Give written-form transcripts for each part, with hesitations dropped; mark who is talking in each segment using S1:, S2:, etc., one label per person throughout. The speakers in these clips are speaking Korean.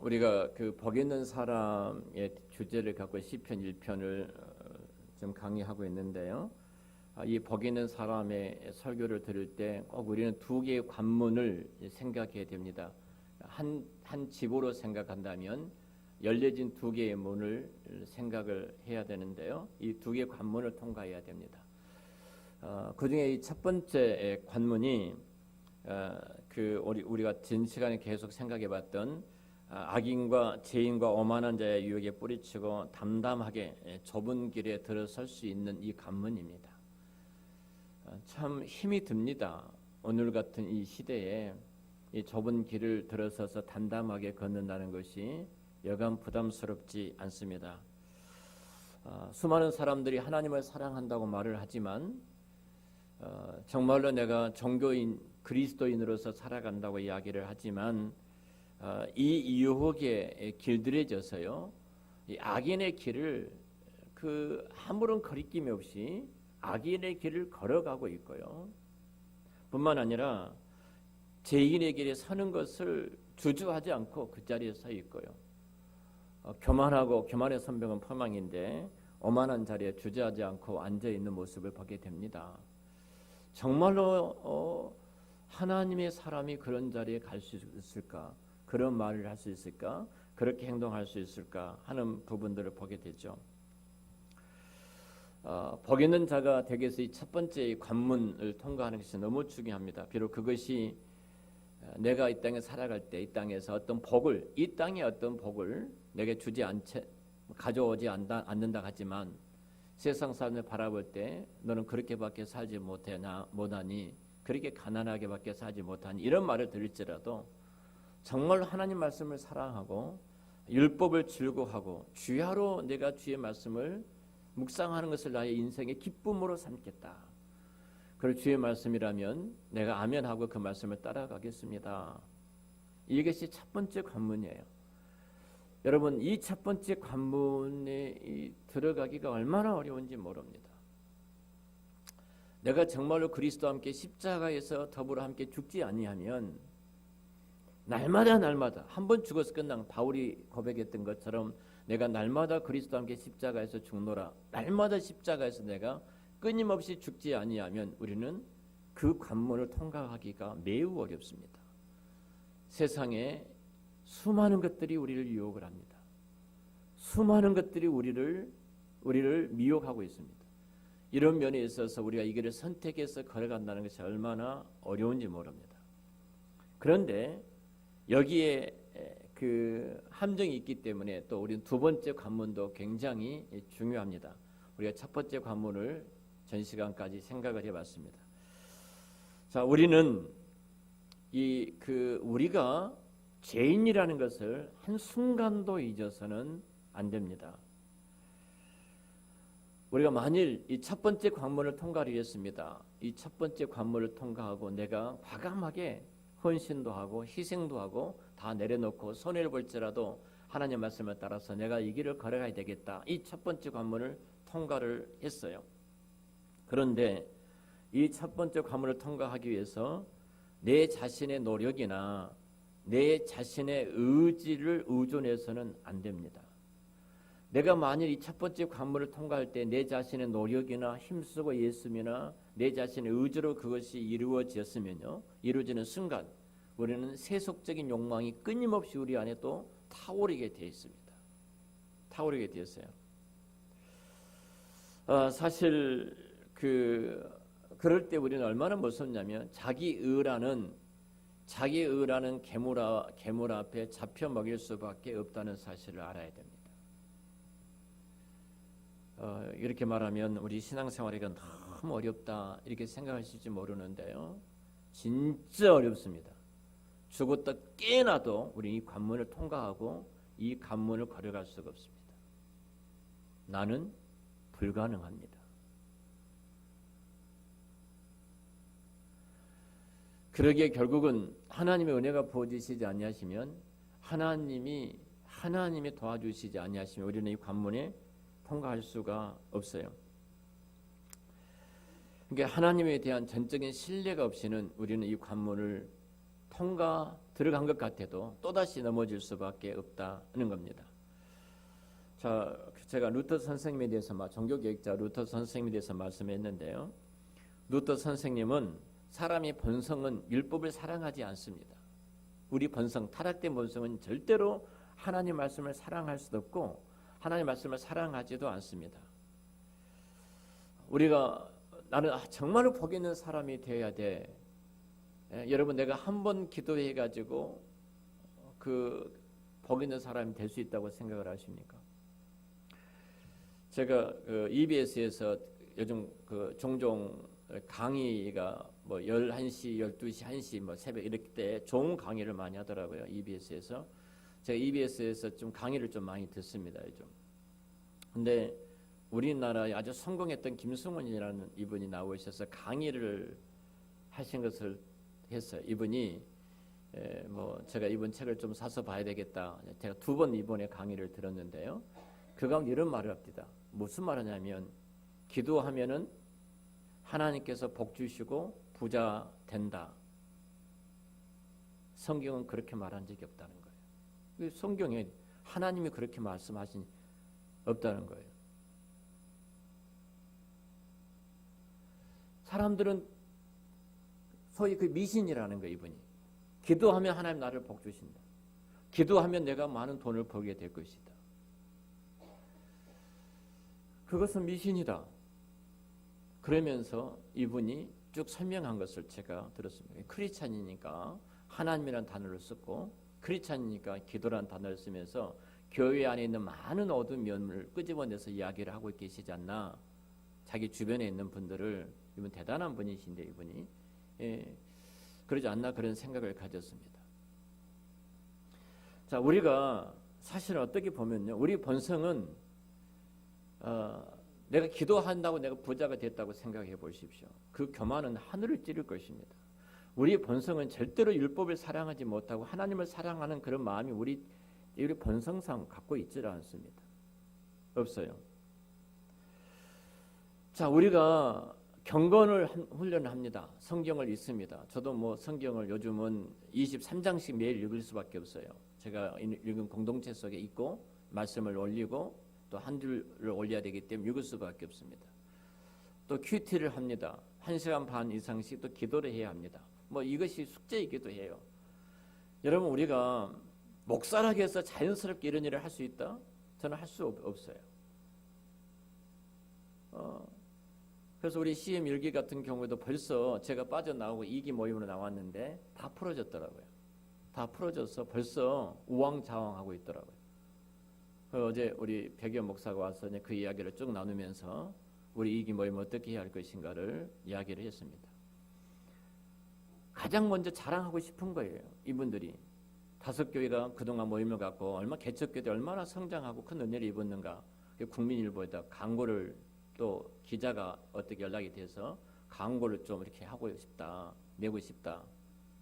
S1: 우리가 그 복 있는 사람의 주제를 갖고 시편 1편을 좀 강의하고 있는데요. 이 복 있는 사람의 설교를 들을 때 꼭 우리는 두 개의 관문을 생각해야 됩니다. 한 집으로 생각한다면 열려진 두 개의 문을 생각을 해야 되는데요. 이 두 개의 관문을 통과해야 됩니다. 그 중에 이 첫 번째 관문이 우리가 진 시간에 계속 생각해봤던 악인과 죄인과 오만한 자의 유혹에 뿌리치고 담담하게 좁은 길에 들어설 수 있는 이 관문입니다. 참 힘이 듭니다. 오늘 같은 이 시대에 이 좁은 길을 들어서서 담담하게 걷는다는 것이 여간 부담스럽지 않습니다. 수많은 사람들이 하나님을 사랑한다고 말을 하지만 정말로 내가 종교인 그리스도인으로서 살아간다고 이야기를 하지만 이 유혹에 길들여져서요, 이 악인의 길을 아무런 거리낌이 없이 악인의 길을 걸어가고 있고요. 뿐만 아니라 죄인의 길에 서는 것을 주저하지 않고 그 자리에 서 있고요. 교만의 선병은 포망인데 오만한 자리에 주저하지 않고 앉아 있는 모습을 보게 됩니다. 정말로 하나님의 사람이 그런 자리에 갈 수 있을까? 그런 말을 할 수 있을까? 그렇게 행동할 수 있을까? 하는 부분들을 보게 되죠. 복 있는 자가 되기 위해서 이 첫 번째 관문을 통과하는 것이 너무 중요합니다. 비록 그것이 내가 이 땅에 살아갈 때 이 땅에서 이 땅의 어떤 복을 내게 가져오지 않는다 하지만 세상 사람을 바라볼 때 너는 그렇게밖에 살지 못하니 그렇게 가난하게밖에 살지 못하니 이런 말을 들을지라도 정말 하나님 말씀을 사랑하고 율법을 즐거워하고 주야로 내가 주의 말씀을 묵상하는 것을 나의 인생의 기쁨으로 삼겠다. 그리고 주의 말씀이라면 내가 아멘하고 그 말씀을 따라가겠습니다. 이것이 첫 번째 관문이에요. 여러분, 이 첫 번째 관문에 들어가기가 얼마나 어려운지 모릅니다. 내가 정말로 그리스도와 함께 십자가에서 더불어 함께 죽지 아니하면 날마다 한 번 죽어서 끝난 바울이 고백했던 것처럼 내가 날마다 그리스도와 함께 십자가에서 죽노라. 날마다 십자가에서 내가 끊임없이 죽지 아니하면 우리는 그 관문을 통과하기가 매우 어렵습니다. 세상에 수많은 것들이 우리를 유혹을 합니다. 수많은 것들이 우리를 미혹하고 있습니다. 이런 면에 있어서 우리가 이 길을 선택해서 걸어간다는 것이 얼마나 어려운지 모릅니다. 그런데 여기에 그 함정이 있기 때문에 또 우리는 두 번째 관문도 굉장히 중요합니다. 우리가 첫 번째 관문을 전 시간까지 생각을 해봤습니다. 자, 우리는 우리가 죄인이라는 것을 한 순간도 잊어서는 안 됩니다. 우리가 만일 이 첫 번째 관문을 통과를 했습니다. 이 첫 번째 관문을 통과하고 내가 과감하게 헌신도 하고 희생도 하고 다 내려놓고 손해를 볼지라도 하나님 말씀을 따라서 내가 이 길을 걸어가야 되겠다. 이 첫 번째 관문을 통과를 했어요. 그런데 이 첫 번째 관문을 통과하기 위해서 내 자신의 노력이나 내 자신의 의지를 의존해서는 안 됩니다. 내가 만일 이 첫 번째 관문을 통과할 때 내 자신의 노력이나 힘쓰고 애쓰거나 내 자신의 의지로 그것이 이루어지는 순간 우리는 세속적인 욕망이 끊임없이 우리 안에 또 타오르게 되어 있습니다. 타오르게 되었어요. 사실 그럴 때 우리는 얼마나 무섭냐면 자기 의라는 괴물 앞에 잡혀 먹일 수밖에 없다는 사실을 알아야 됩니다. 이렇게 말하면 우리 신앙생활이가 너무 어렵다 이렇게 생각하실지 모르는데요. 진짜 어렵습니다. 죽었다 깨어나도 우리 이 관문을 통과하고 이 관문을 걸어갈 수가 없습니다. 나는 불가능합니다. 그러기에 결국은 하나님의 은혜가 부어지시지 아니하시면 하나님이 도와주시지 아니하시면 우리는 이 관문에 통과할 수가 없어요. 그러니까 하나님에 대한 전적인 신뢰가 없이는 우리는 이 관문을 통과 들어간 것 같아도 또다시 넘어질 수밖에 없다는 겁니다. 자, 제가 루터 선생님에 대해서 종교개혁자 루터 선생님에 대해서 말씀했는데요. 루터 선생님은 사람의 본성은 율법을 사랑하지 않습니다. 우리 본성, 타락된 본성은 절대로 하나님 말씀을 사랑할 수도 없고 하나님 말씀을 사랑하지도 않습니다. 우리가 나는 정말로 복 있는 사람이 되어야 돼. 여러분, 내가 한 번 기도해 가지고 그 복 있는 사람이 될 수 있다고 생각을 하십니까? 제가 EBS에서 요즘 종종 강의가 11시, 12시, 1시 새벽 이렇게 때 좋은 강의를 많이 하더라고요. EBS에서. 제가 EBS에서 좀 강의를 좀 많이 듣습니다. 요즘. 근데 우리나라에 아주 성공했던 김승원이라는 이분이 나오셔서 강의를 하신 것을 했어요. 이분이 제가 이분 책을 좀 사서 봐야 되겠다. 제가 2번 이번에 강의를 들었는데요. 그 가운데 이런 말을 합니다. 무슨 말하냐면 기도하면은 하나님께서 복 주시고 부자 된다. 성경은 그렇게 말한 적이 없다는 거예요. 성경에 하나님이 그렇게 말씀하신 없다는 거예요. 사람들은 소위 그 미신이라는 거예요. 이분이 기도하면 하나님 나를 복 주신다. 기도하면 내가 많은 돈을 벌게 될 것이다. 그것은 미신이다. 그러면서 이분이 쭉 설명한 것을 제가 들었습니다. 크리스찬이니까 하나님이라는 단어를 썼고 크리스찬이니까 기도라는 단어를 쓰면서 교회 안에 있는 많은 어두운 면을 끄집어내서 이야기를 하고 계시지 않나. 자기 주변에 있는 분들을 이분 대단한 분이신데 이분이 그러지 않나 그런 생각을 가졌습니다. 자, 우리가 사실 어떻게 보면요, 우리 본성은 내가 기도한다고 내가 부자가 됐다고 생각해 보십시오. 그 교만은 하늘을 찌를 것입니다. 우리의 본성은 절대로 율법을 사랑하지 못하고 하나님을 사랑하는 그런 마음이 우리 본성상 갖고 있지 않습니다. 없어요. 자, 우리가 경건을 훈련을 합니다. 성경을 읽습니다. 저도 성경을 요즘은 23장씩 매일 읽을 수밖에 없어요. 제가 읽은 공동체 속에 있고 말씀을 올리고 또 한 줄을 올려야 되기 때문에 읽을 수밖에 없습니다. 또 큐티를 합니다. 1시간 반 이상씩 또 기도를 해야 합니다. 이것이 숙제이기도 해요. 여러분, 우리가 목사라고 해서 자연스럽게 이런 일을 할 수 있다? 저는 할 수 없어요. 그래서 우리 CM 일기 같은 경우에도 벌써 제가 빠져나오고 2기 모임으로 나왔는데 다 풀어졌더라고요. 다 풀어져서 벌써 우왕좌왕하고 있더라고요. 어제 우리 백여 목사가 와서 그 이야기를 쭉 나누면서 우리 2기 모임 어떻게 해야 할 것인가를 이야기를 했습니다. 가장 먼저 자랑하고 싶은 거예요. 이분들이 다섯교회가 그동안 모임을 갖고 개척교회 얼마나 성장하고 큰 은혜를 입었는가. 국민일보에다 광고를 또 기자가 어떻게 연락이 돼서 광고를 좀 이렇게 하고 싶다, 내고 싶다,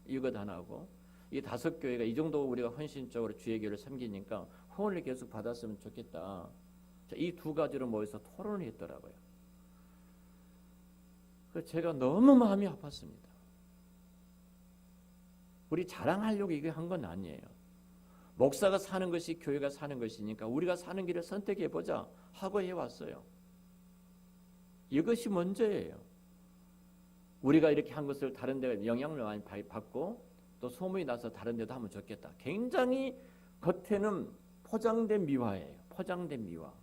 S1: 이것 하나고, 이 다섯교회가 이 정도 우리가 헌신적으로 주의 교회를 섬기니까 후원을 계속 받았으면 좋겠다. 이 두 가지로 모여서 토론을 했더라고요. 그래서 제가 너무 마음이 아팠습니다. 우리 자랑하려고 이게 한 건 아니에요. 목사가 사는 것이 교회가 사는 것이니까 우리가 사는 길을 선택해보자 하고 해왔어요. 이것이 먼저예요. 우리가 이렇게 한 것을 다른 데가 영향을 많이 받고 또 소문이 나서 다른 데도 하면 좋겠다. 굉장히 겉에는 포장된 미화예요. 포장된 미화.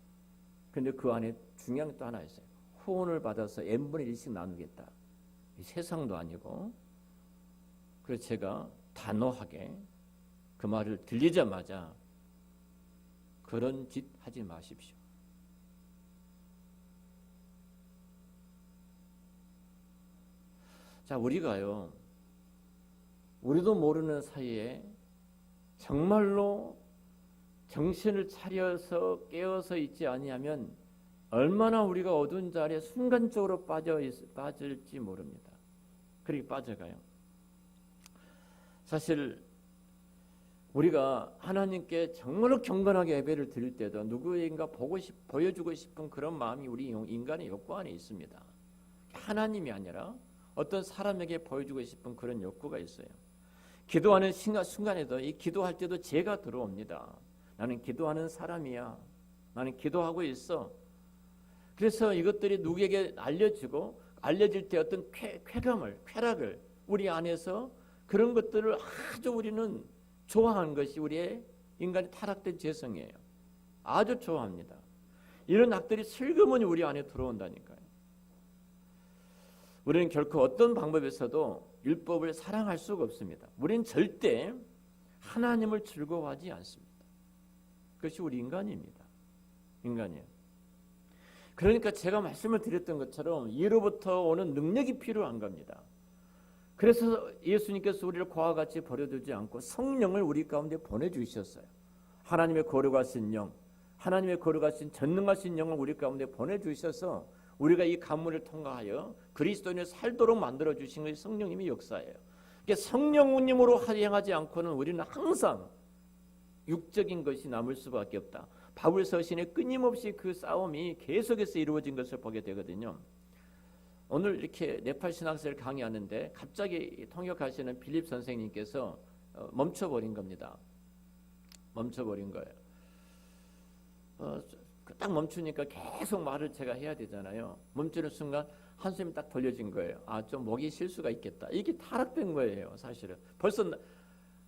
S1: 그런데 그 안에 중요한 게 또 하나 있어요. 후원을 받아서 n분의 1씩 나누겠다. 세상도 아니고. 그래서 제가 단호하게 그 말을 들리자마자 그런 짓 하지 마십시오. 자, 우리가요, 우리도 모르는 사이에 정말로 정신을 차려서 깨어서 있지 아니하면 얼마나 우리가 어두운 자리에 순간적으로 빠질지 모릅니다. 그렇게 빠져가요. 사실 우리가 하나님께 정말로 경건하게 예배를 드릴 때도 누구인가 보여주고 싶은 그런 마음이 우리 인간의 욕구 안에 있습니다. 하나님이 아니라 어떤 사람에게 보여주고 싶은 그런 욕구가 있어요. 기도하는 순간에도 이 기도할 때도 죄가 들어옵니다. 나는 기도하는 사람이야. 나는 기도하고 있어. 그래서 이것들이 누구에게 알려지고 알려질 때 어떤 쾌락을 우리 안에서 그런 것들을 아주 우리는 좋아하는 것이 우리의 인간의 타락된 죄성이에요. 아주 좋아합니다. 이런 악들이 슬그머니 우리 안에 들어온다니까요. 우리는 결코 어떤 방법에서도 율법을 사랑할 수가 없습니다. 우리는 절대 하나님을 즐거워하지 않습니다. 그것이 우리 인간입니다. 인간이에요. 그러니까 제가 말씀을 드렸던 것처럼 이로부터 오는 능력이 필요한 겁니다. 그래서 예수님께서 우리를 과와 같이 버려두지 않고 성령을 우리 가운데 보내주셨어요. 하나님의 거룩하신 영, 하나님의 거룩하신 전능하신 영을 우리 가운데 보내주셔서 우리가 이 관문을 통과하여 그리스도인을 살도록 만들어주신 것이 성령님의 역사예요. 그러니까 성령님으로 행하지 않고는 우리는 항상 육적인 것이 남을 수밖에 없다. 바울 서신에 끊임없이 그 싸움이 계속해서 이루어진 것을 보게 되거든요. 오늘 이렇게 네팔 신학설을 강의하는데 갑자기 통역하시는 빌립 선생님께서 멈춰버린 겁니다. 멈춰버린 거예요. 딱 멈추니까 계속 말을 제가 해야 되잖아요. 멈추는 순간 한숨이 딱 돌려진 거예요. 좀 목이 쉴 수가 있겠다. 이게 타락된 거예요, 사실은. 벌써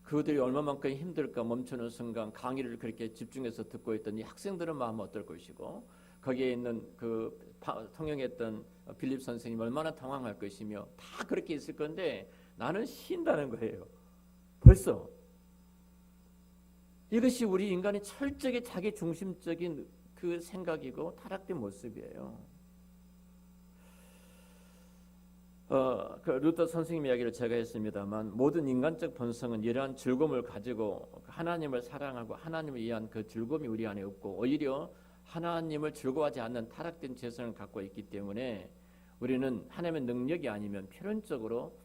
S1: 그들이 얼마만큼 힘들까. 멈추는 순간 강의를 그렇게 집중해서 듣고 있던 이 학생들은 마음 어떨 것이고 거기에 있는 그 통역했던 빌립 선생님 얼마나 당황할 것이며 다 그렇게 있을 건데 나는 쉰다는 거예요. 벌써 이것이 우리 인간의 철저하게 자기 중심적인 그 생각이고 타락된 모습이에요. 그 루터 선생님 이야기를 제가 했습니다만 모든 인간적 본성은 이러한 즐거움을 가지고 하나님을 사랑하고 하나님을 위한 그 즐거움이 우리 안에 없고 오히려 하나님을 즐거워하지 않는 타락된 죄성을 갖고 있기 때문에 우리는 하나님의 능력이 아니면 필연적으로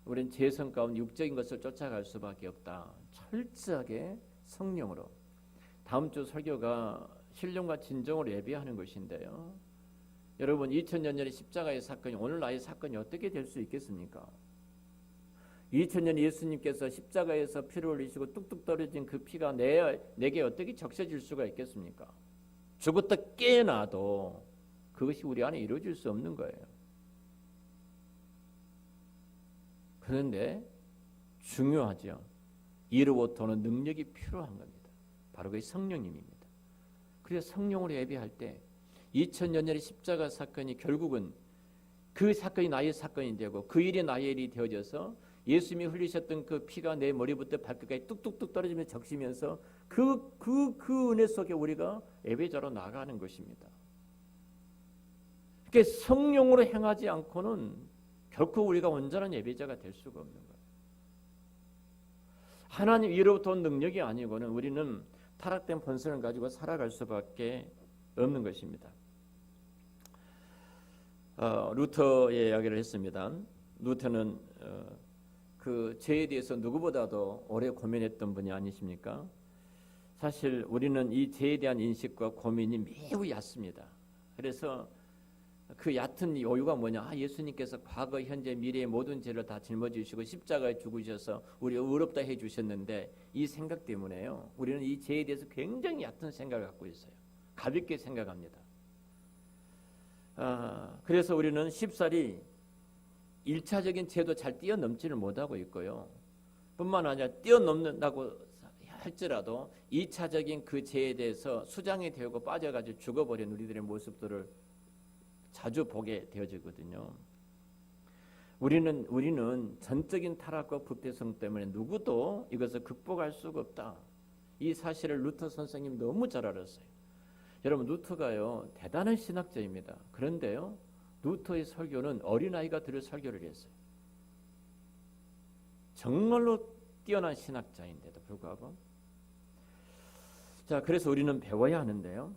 S1: 우리는 죄성 가운데 육적인 것을 쫓아갈 수밖에 없다. 철저하게 성령으로. 다음 주 설교가 신령과 진정으로 예배하는 것인데요. 여러분 2000년 전의 십자가의 사건이 오늘 나의 사건이 어떻게 될 수 있겠습니까? 2000년 예수님께서 십자가에서 피를 흘리시고 뚝뚝 떨어진 그 피가 내게 어떻게 적셔질 수가 있겠습니까? 죽었다 깨어나도 그것이 우리 안에 이루어질 수 없는 거예요. 그런데 중요하죠. 이로부터는 능력이 필요한 겁니다. 바로 그게 성령님입니다. 그래서 성령으로 예배할 때 2000년 전의 십자가 사건이 결국은 그 사건이 나의 사건이 되고 그 일이 나의 일이 되어져서 예수님이 흘리셨던 그 피가 내 머리부터 발끝까지 뚝뚝뚝 떨어지면서 적시면서 그 은혜 속에 우리가 예배자로 나가는 것입니다. 그러니까 성령으로 행하지 않고는 결코 우리가 온전한 예배자가 될 수가 없는 거예요. 하나님 위로부터 온 능력이 아니고는 우리는 타락된 본성을 가지고 살아갈 수밖에 없는 것입니다. 루터의 이야기를 했습니다. 루터는 그 죄에 대해서 누구보다도 오래 고민했던 분이 아니십니까? 사실 우리는 이 죄에 대한 인식과 고민이 매우 얕습니다. 그래서 그 얕은 이유가 뭐냐? 예수님께서 과거, 현재, 미래의 모든 죄를 다 짊어지시고 십자가에 죽으셔서 우리 의롭다 해주셨는데 이 생각 때문에요. 우리는 이 죄에 대해서 굉장히 얕은 생각을 갖고 있어요. 가볍게 생각합니다. 그래서 우리는 쉽사리 1차적인 죄도 잘 뛰어넘지를 못하고 있고요. 뿐만 아니라 뛰어넘는다고 할지라도 2차적인 그 죄에 대해서 수장이 되고 빠져가지고 죽어버린 우리들의 모습들을 자주 보게 되어지거든요. 우리는 전적인 타락과 부패성 때문에 누구도 이것을 극복할 수가 없다. 이 사실을 루터 선생님 너무 잘 알았어요. 여러분 루터가요 대단한 신학자입니다. 그런데요 루터의 설교는 어린아이가 들을 설교를 했어요. 정말로 뛰어난 신학자인데도 불구하고 자 그래서 우리는 배워야 하는데요.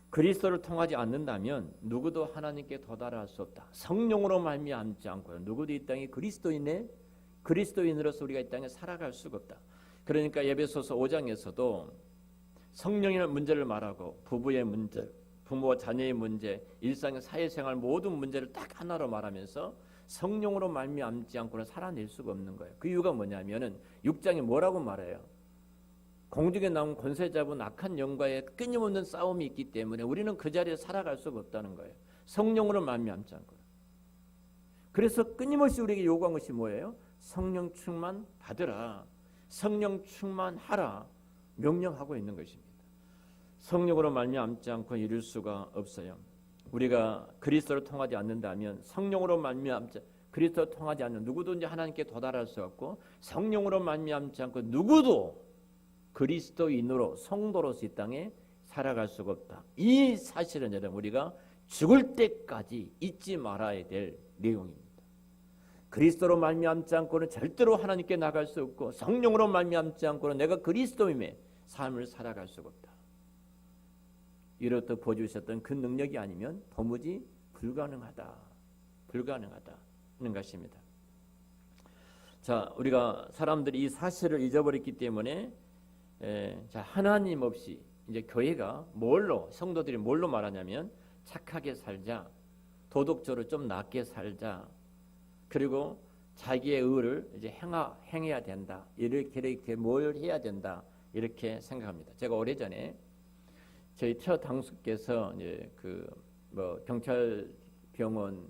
S1: 그리스도를 통하지 않는다면 누구도 하나님께 도달할 수 없다. 성령으로 말미암지 않고요. 누구도 이 땅에 그리스도인으로서 우리가 이 땅에 살아갈 수가 없다. 그러니까 에베소서 5장에서도 성령의 문제를 말하고 부부의 문제, 부모와 자녀의 문제, 일상의 사회생활 모든 문제를 딱 하나로 말하면서 성령으로 말미암지 않고는 살아낼 수가 없는 거예요. 그 이유가 뭐냐면은 6장에 뭐라고 말해요? 공중에 나온 권세 잡은 악한 영과의 끊임없는 싸움이 있기 때문에 우리는 그 자리에 살아갈 수가 없다는 거예요. 성령으로 말미암지 않고. 그래서 끊임없이 우리에게 요구한 것이 뭐예요? 성령 충만 받으라. 성령 충만하라. 명령하고 있는 것입니다. 성령으로 말미암지 않고 이룰 수가 없어요. 우리가 그리스도를 통하지 않는다면 성령으로 말미암지 그리스도를 통하지 않는 누구든지 하나님께 도달할 수 없고 성령으로 말미암지 않고 누구도 그리스도인으로 성도로서 이 땅에 살아갈 수가 없다. 이 사실은 여러분 우리가 죽을 때까지 잊지 말아야 될 내용입니다. 그리스도로 말미암지 않고는 절대로 하나님께 나갈 수 없고 성령으로 말미암지 않고는 내가 그리스도임의 삶을 살아갈 수가 없다. 이렇듯 보여주셨던 그 능력이 아니면 도무지 불가능하다는 것입니다. 자, 우리가 사람들이 이 사실을 잊어버렸기 때문에 자, 하나님 없이 이제 교회가 성도들이 뭘로 말하냐면 착하게 살자, 도덕적으로 좀 낫게 살자, 그리고 자기의 의를 이제 행해야 된다. 이렇게 뭘 해야 된다. 이렇게 생각합니다. 제가 오래전에 저희 처 당수께서 이제 경찰병원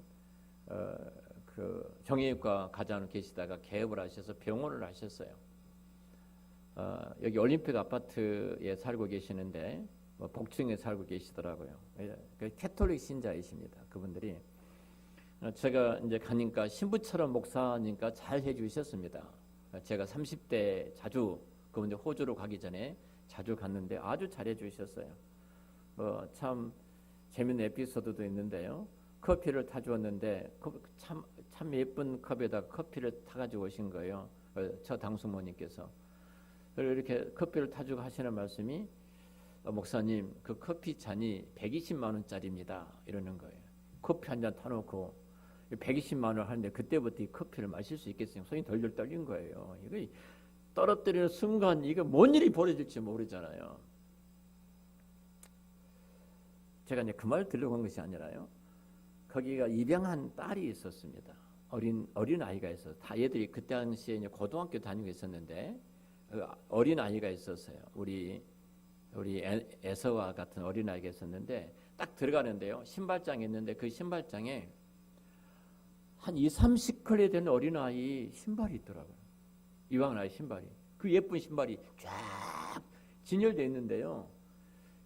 S1: 정형외과 과장으로 계시다가 개업을 하셔서 병원을 하셨어요. 여기 올림픽 아파트에 살고 계시는데 복층에 살고 계시더라고요. 캐톨릭 신자이십니다. 그분들이 제가 이제 가니까 신부처럼 목사니까 잘 해주셨습니다. 제가 30대 자주 그분들 호주로 가기 전에 자주 갔는데 아주 잘 해주셨어요. 참 재밌는 에피소드도 있는데요. 커피를 타주었는데 참 예쁜 컵에다 커피를 타가지고 오신 거예요. 저 당수모님께서. 이렇게 커피를 타주고 하시는 말씀이 목사님 그 커피 잔이 120만 원짜리입니다. 이러는 거예요. 커피 한 잔 타놓고 120만 원 하는데 그때부터 이 커피를 마실 수 있겠어요? 손이 덜덜 떨린 거예요. 이거 떨어뜨리는 순간 이거 뭔 일이 벌어질지 모르잖아요. 제가 이제 그 말을 들으려고 한 것이 아니라요. 거기가 입양한 딸이 있었습니다. 어린 아이가 있어서 다 얘들이 그때 당시에 이제 고등학교 다니고 있었는데 어린 아이가 있었어요. 우리 에서와 같은 어린 아이가 있었는데 딱 들어가는데요. 신발장이 있는데 그 신발장에 한 20-30컬레 되는 어린 아이 신발이 있더라고요. 이왕 아이 신발이. 그 예쁜 신발이 쫙 진열되어 있는데요.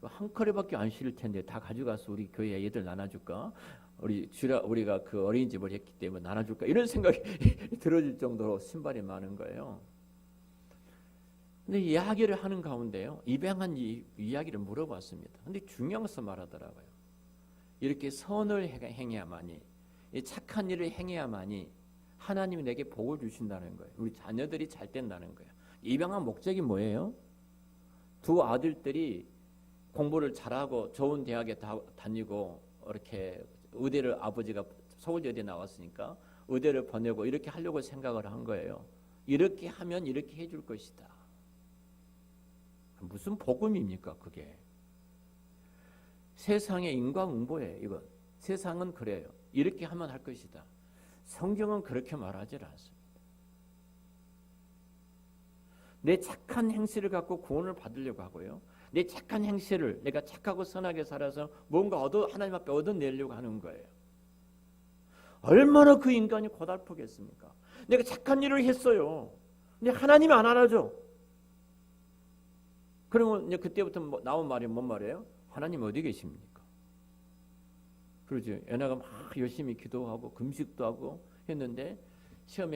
S1: 한 컬레밖에 안 실을 텐데 다 가져가서 우리 교회 애들 나눠줄까? 우리가 그 어린이집을 했기 때문에 나눠줄까? 이런 생각이 들어질 정도로 신발이 많은 거예요. 근데 이야기를 하는 가운데요. 입양한 이야기를 물어봤습니다. 근데 중요한 것을 말하더라고요. 이렇게 선을 행해야만이, 착한 일을 행해야만이 하나님이 내게 복을 주신다는 거예요. 우리 자녀들이 잘 된다는 거예요. 입양한 목적이 뭐예요? 두 아들들이 공부를 잘하고 좋은 대학에 다니고 이렇게 의대를 아버지가 서울대 의대 나왔으니까 의대를 보내고 이렇게 하려고 생각을 한 거예요. 이렇게 하면 이렇게 해줄 것이다. 무슨 복음입니까 그게? 세상의 인과응보예요. 이건 세상은 그래요. 이렇게 하면 할 것이다. 성경은 그렇게 말하지 않습니다. 내 착한 행실을 갖고 구원을 받으려고 하고요. 내 착한 행실을 내가 착하고 선하게 살아서 뭔가 하나님 앞에 얻어내려고 하는 거예요. 얼마나 그 인간이 고달프겠습니까? 내가 착한 일을 했어요. 근데 하나님이 안 알아줘. 그러면 이제 그때부터 나온 말이 뭔 말이에요? 하나님 어디 계십니까? 그러죠. 애나가 막 열심히 기도하고 금식도 하고 했는데 시험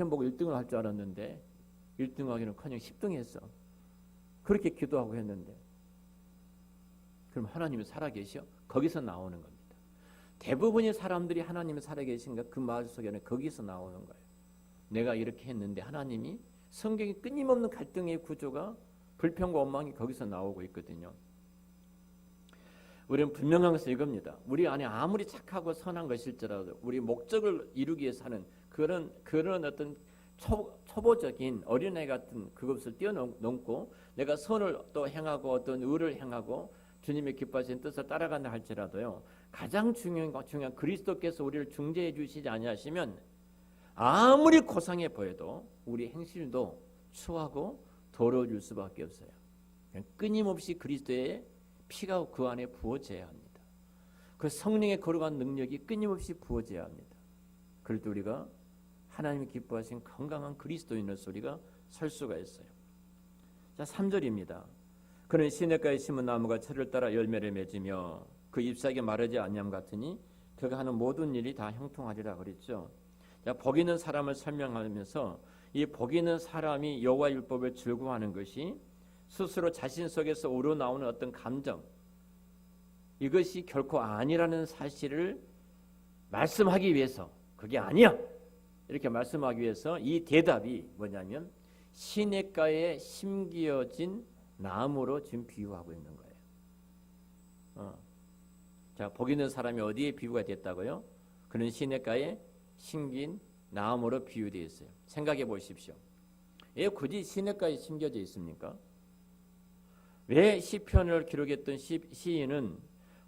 S1: 보고 1등을 할 줄 알았는데 1등 하기는커녕 10등 했어. 그렇게 기도하고 했는데 그럼 하나님이 살아계셔? 거기서 나오는 겁니다. 대부분의 사람들이 하나님이 살아계신가 그 말 속에는 거기서 나오는 거예요. 내가 이렇게 했는데 하나님이 성경이 끊임없는 갈등의 구조가 불평과 원망이 거기서 나오고 있거든요. 우리는 분명한 것은 이겁니다. 우리 안에 아무리 착하고 선한 것일지라도 우리 목적을 이루기 위해서 하는 그런 어떤 초보적인 어린애 같은 그것을 뛰어넘고 내가 선을 또 행하고 어떤 의를 행하고 주님의 기뻐하시는 뜻을 따라간다 할지라도요. 가장 중요한 그리스도께서 우리를 중재해 주시지 아니하시면 아무리 고상해 보여도 우리 행실도 추하고 더러워질 수밖에 없어요. 끊임없이 그리스도의 피가 그 안에 부어져야 합니다. 그 성령의 거룩한 능력이 끊임없이 부어져야 합니다. 그럴 때 우리가 하나님이 기뻐하신 건강한 그리스도인으로서 우리가 설 수가 있어요. 자, 3절입니다. 그는 시냇가에 심은 나무가 철을 따라 열매를 맺으며 그 잎사귀에 마르지 아니함 같으니 그가 하는 모든 일이 다 형통하리라 그랬죠. 자, 복 있는 사람을 설명하면서 이 복 있는 사람이 여호와 율법을 즐거워하는 것이 스스로 자신 속에서 우러나오는 어떤 감정, 이것이 결코 아니라는 사실을 말씀하기 위해서, 그게 아니야 이렇게 말씀하기 위해서 이 대답이 뭐냐면 시냇가에 심기어진 나무로 지금 비유하고 있는 거예요. 자, 복 있는 사람이 어디에 비유가 됐다고요? 그는 시냇가에 심긴 나무로 비유되어 있어요. 생각해 보십시오. 왜 굳이 시냇가에 심겨져 있습니까? 왜 시편을 기록했던 시인은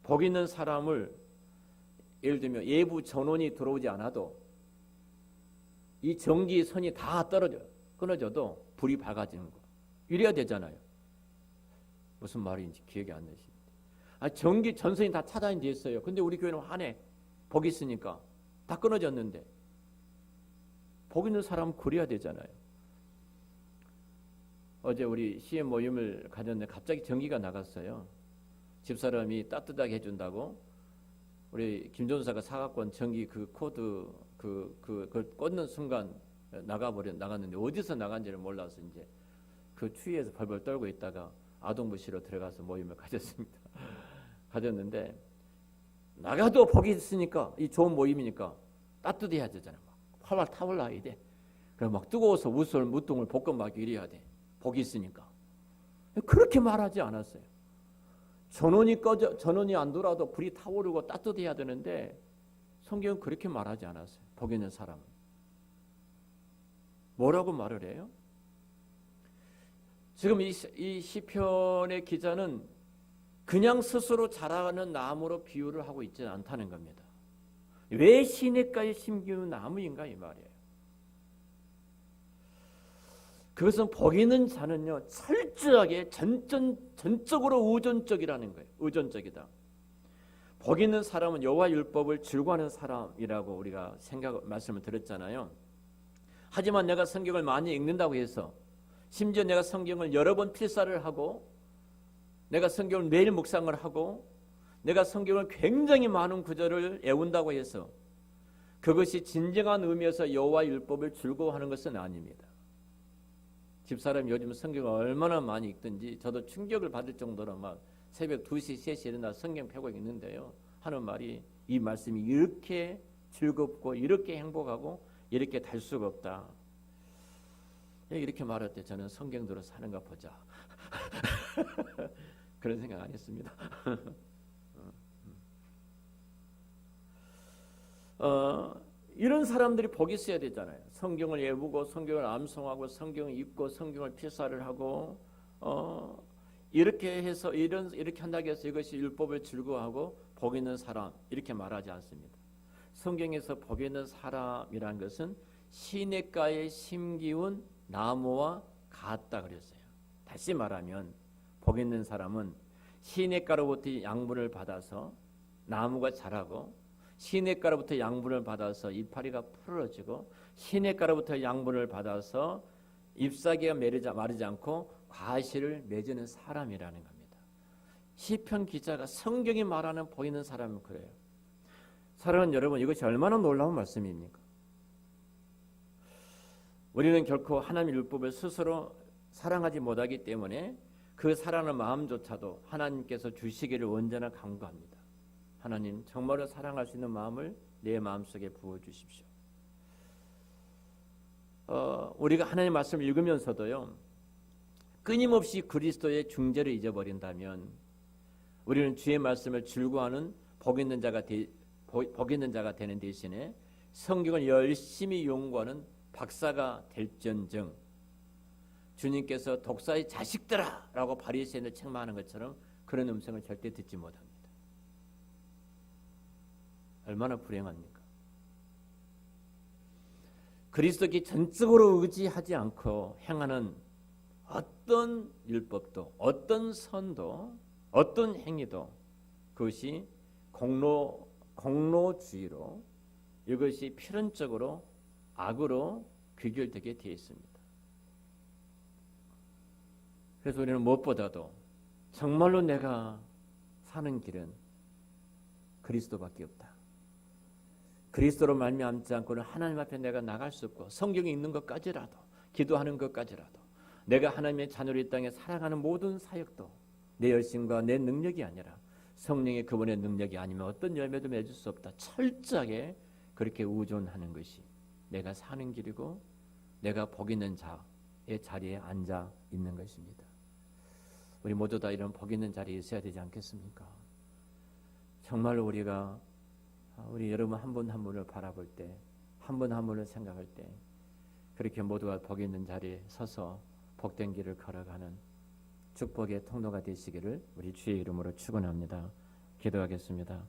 S1: 복 있는 사람을 예를 들면 예부 전원이 들어오지 않아도 이 전기선이 다 끊어져도 불이 밝아지는 거 이래야 되잖아요. 무슨 말인지 기억이 안 나시는데 전선이 다 차단이 돼 있어요. 근데 우리 교회는 한해 복 있으니까 다 끊어졌는데 복 있는 사람은 그래야 되잖아요. 어제 우리 CM 모임을 가졌는데 갑자기 전기가 나갔어요. 집사람이 따뜻하게 해준다고 우리 김전사가 사갖고 전기 그 코드 그걸 꽂는 순간 나갔는데 어디서 나간지를 몰라서 이제 그 추위에서 벌벌 떨고 있다가 아동부시로 들어가서 모임을 가졌는데 나가도 복이 있으니까 이 좋은 모임이니까 따뜻해야 되잖아요. 막 활활 타올라야 돼. 그래 막 뜨거워서 무통을 볶음 막 이래야 돼. 복이 있으니까. 그렇게 말하지 않았어요. 전원이 안 돌아도 불이 타오르고 따뜻해야 되는데 성경은 그렇게 말하지 않았어요. 복 있는 사람은. 뭐라고 말을 해요? 지금 이 시편의 기자는 그냥 스스로 자라는 나무로 비유를 하고 있지는 않다는 겁니다. 왜 시냇가에 심기는 나무인가 이 말이에요. 그것은 복 있는 자는요 철저하게 전적으로 의존적이라는 거예요. 의존적이다. 복 있는 사람은 여호와 율법을 즐거워하는 사람이라고 우리가 말씀을 드렸잖아요. 하지만 내가 성경을 많이 읽는다고 해서 심지어 내가 성경을 여러 번 필사를 하고 내가 성경을 매일 묵상을 하고 내가 성경을 굉장히 많은 구절을 외운다고 해서 그것이 진정한 의미에서 여호와 율법을 즐거워하는 것은 아닙니다. 집사람이 요즘 성경을 얼마나 많이 읽든지 저도 충격을 받을 정도로 막 새벽 2시, 3시에 일어나 성경 펴고 있는데요. 하는 말이 이 말씀이 이렇게 즐겁고 이렇게 행복하고 이렇게 달 수가 없다. 이렇게 말할 때 저는 성경대로 사는가 보자. 그런 생각 안 했습니다. 이런 사람들이 복이 있어야 되잖아요. 성경을 외우고 성경을 암송하고 성경을 읽고 성경을 필사를 하고 이렇게 해서 이렇게 한다고 해서 이것이 율법을 즐거워하고 복 있는 사람 이렇게 말하지 않습니다. 성경에서 복 있는 사람이란 것은 시냇가에 심기운 나무와 같다 그랬어요. 다시 말하면 복 있는 사람은 시냇가로부터 양분을 받아서 나무가 자라고 시냇가로부터 양분을 받아서 이파리가 풀어지고 시냇가로부터 양분을 받아서 잎사귀가 마르지 않고 과실을 맺는 사람이라는 겁니다. 시편 기자가 성경이 말하는 보이는 사람은 그래요. 사랑하는 여러분, 이것이 얼마나 놀라운 말씀입니까? 우리는 결코 하나님의 율법을 스스로 사랑하지 못하기 때문에 그 사랑하는 마음조차도 하나님께서 주시기를 언제나 간구합니다. 하나님 정말로 사랑할 수 있는 마음을 내 마음속에 부어주십시오. 우리가 하나님의 말씀을 읽으면서도요 끊임없이 그리스도의 중재를 잊어버린다면 우리는 주의 말씀을 즐거워하는 복 있는 자가 되는 대신에 성경을 열심히 연구하는 박사가 될지언정 주님께서 독사의 자식들아 라고 바리새인을 책망하는 것처럼 그런 음성을 절대 듣지 못합니다. 얼마나 불행합니까? 그리스도께 전적으로 의지하지 않고 행하는 어떤 율법도, 어떤 선도, 어떤 행위도 그것이 공로주의로, 이것이 필연적으로 악으로 귀결되게 되어 있습니다. 그래서 우리는 무엇보다도 정말로 내가 사는 길은 그리스도밖에 없다. 그리스도로 말미암지 않고는 하나님 앞에 내가 나갈 수 없고, 성경에 있는 것까지라도, 기도하는 것까지라도, 내가 하나님의 자녀로 이 땅에 살아가는 모든 사역도 내 열심과 내 능력이 아니라 성령의 그분의 능력이 아니면 어떤 열매도 맺을 수 없다. 철저하게 그렇게 의존하는 것이 내가 사는 길이고, 내가 복 있는 자의 자리에 앉아 있는 것입니다. 우리 모두 다 이런 복 있는 자리에 있어야 되지 않겠습니까? 정말로 우리가 우리 여러분 한 분 한 분을 바라볼 때, 한 분 한 분을 생각할 때 그렇게 모두가 복 있는 자리에 서서 복된 길을 걸어가는 축복의 통로가 되시기를 우리 주의 이름으로 축원합니다. 기도하겠습니다.